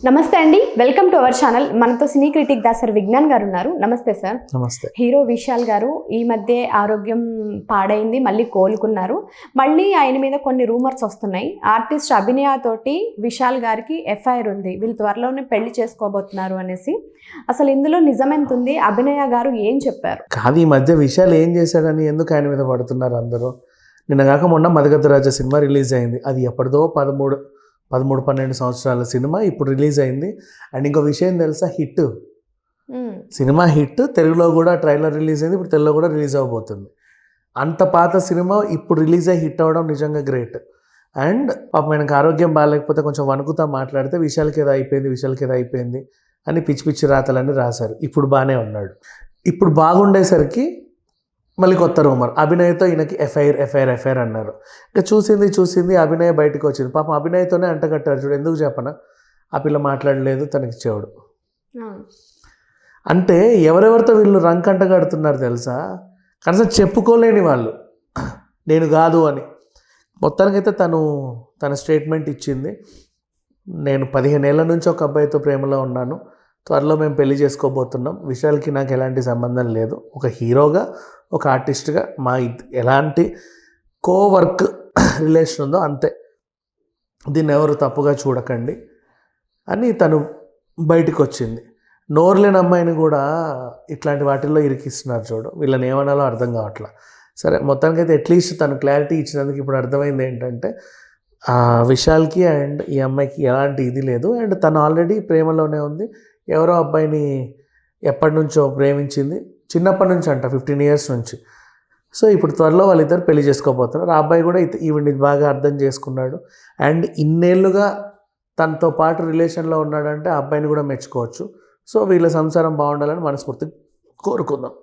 నమస్తే అండి, welcome to our channel. మనతో సినీ క్రిటిక్ దాసర్ విజ్ఞాన్ గారు ఉన్నారు. నమస్తే సార్. నమస్తే. హీరో విశాల్ గారు ఈ మధ్య ఆరోగ్యం పాడైంది, మళ్ళీ కోలుకున్నారు. మళ్ళీ ఆయన మీద కొన్ని రూమర్స్ వస్తున్నాయి. ఆర్టిస్ట్ అభినయతోటి విశాల్ గారికి ఎఫ్ఐఆర్ ఉంది, వీళ్ళు త్వరలోనే పెళ్లి చేసుకోబోతున్నారు అనేసి. అసలు ఇందులో నిజమెంత ఉంది? అభినయ గారు ఏం చెప్పారు? కాదు, ఈ మధ్య విశాల్ ఏం చేశాడని ఎందుకు ఆయన మీద పడుతున్నారు అందరూ? నిన్న కాక మొన్న మదగత రాజా సినిమా రిలీజ్ అయింది. అది ఎప్పటిదో 13-12 సంవత్సరాల సినిమా ఇప్పుడు రిలీజ్ అయింది. అండ్ ఇంకో విషయం తెలుసా, హిట్ సినిమా హిట్. తెలుగులో కూడా ట్రైలర్ రిలీజ్ అయింది, ఇప్పుడు తెలుగులో కూడా రిలీజ్ అవ్వబోతుంది. అంత పాత సినిమా ఇప్పుడు రిలీజ్ అయ్యి హిట్ అవ్వడం నిజంగా గ్రేట్. అండ్ పాపం ఆయనకు ఆరోగ్యం బాగాలేకపోతే కొంచెం వణుకుతా మాట్లాడితే విశాల్కి ఏదో అయిపోయింది అని పిచ్చి పిచ్చి రాతలన్నీ రాశారు. ఇప్పుడు బాగానే ఉన్నాడు. ఇప్పుడు బాగుండేసరికి మళ్ళీ కొత్త రూమర్, అభినయ్తో ఈయనకి ఎఫ్ఐఆర్ అన్నారు. ఇంకా చూసింది అభినయ్ బయటకు వచ్చింది. పాపం అభినయ్తోనే అంటగట్టారు చూడు. ఎందుకు చెప్పనా, ఆ పిల్ల మాట్లాడలేదు, తనకి చెవుడు. అంటే ఎవరెవరితో వీళ్ళు రంక్ అంటగడుతున్నారు తెలుసా? కనీసం చెప్పుకోలేని వాళ్ళు, నేను కాదు అని. మొత్తానికైతే తన స్టేట్మెంట్ ఇచ్చింది. నేను 15 ఏళ్ళ నుంచి ఒక అబ్బాయితో ప్రేమలో ఉన్నాను, త్వరలో మేము పెళ్లి చేసుకోబోతున్నాం. విశాల్కి నాకు ఎలాంటి సంబంధం లేదు. ఒక హీరోగా, ఒక ఆర్టిస్ట్గా మా ఎలాంటి కోవర్క్ రిలేషన్ ఉందో అంతే, దీన్ని ఎవరు తప్పుగా చూడకండి అని తను బయటకు వచ్చింది. నోరులేని అమ్మాయిని కూడా ఇట్లాంటి వాటిల్లో ఇరికిస్తున్నారు చూడు. వీళ్ళని ఏమనాలో అర్థం కావట్లా. సరే, మొత్తానికైతే అట్లీస్ట్ తను క్లారిటీ ఇచ్చినందుకు ఇప్పుడు అర్థమైంది ఏంటంటే విశాల్కి అండ్ ఈ అమ్మాయికి ఎలాంటి ఇది లేదు. అండ్ తను ఆల్రెడీ ప్రేమలోనే ఉంది. ఎవరో అబ్బాయిని ఎప్పటి నుంచో ప్రేమించింది, చిన్నప్పటి నుంచి అంట, 15 years నుంచి. సో ఇప్పుడు త్వరలో వాళ్ళిద్దరు పెళ్లి చేసుకోబోతున్నారు. ఆ అబ్బాయి కూడా ఈవిడ్ని బాగా అర్థం చేసుకున్నాడు. అండ్ ఇన్నేళ్ళుగా తనతో పాటు రిలేషన్లో ఉన్నాడంటే ఆ అబ్బాయిని కూడా మెచ్చుకోవచ్చు. సో వీళ్ళ సంసారం బాగుండాలని మనస్ఫూర్తిగా కోరుకుందాం.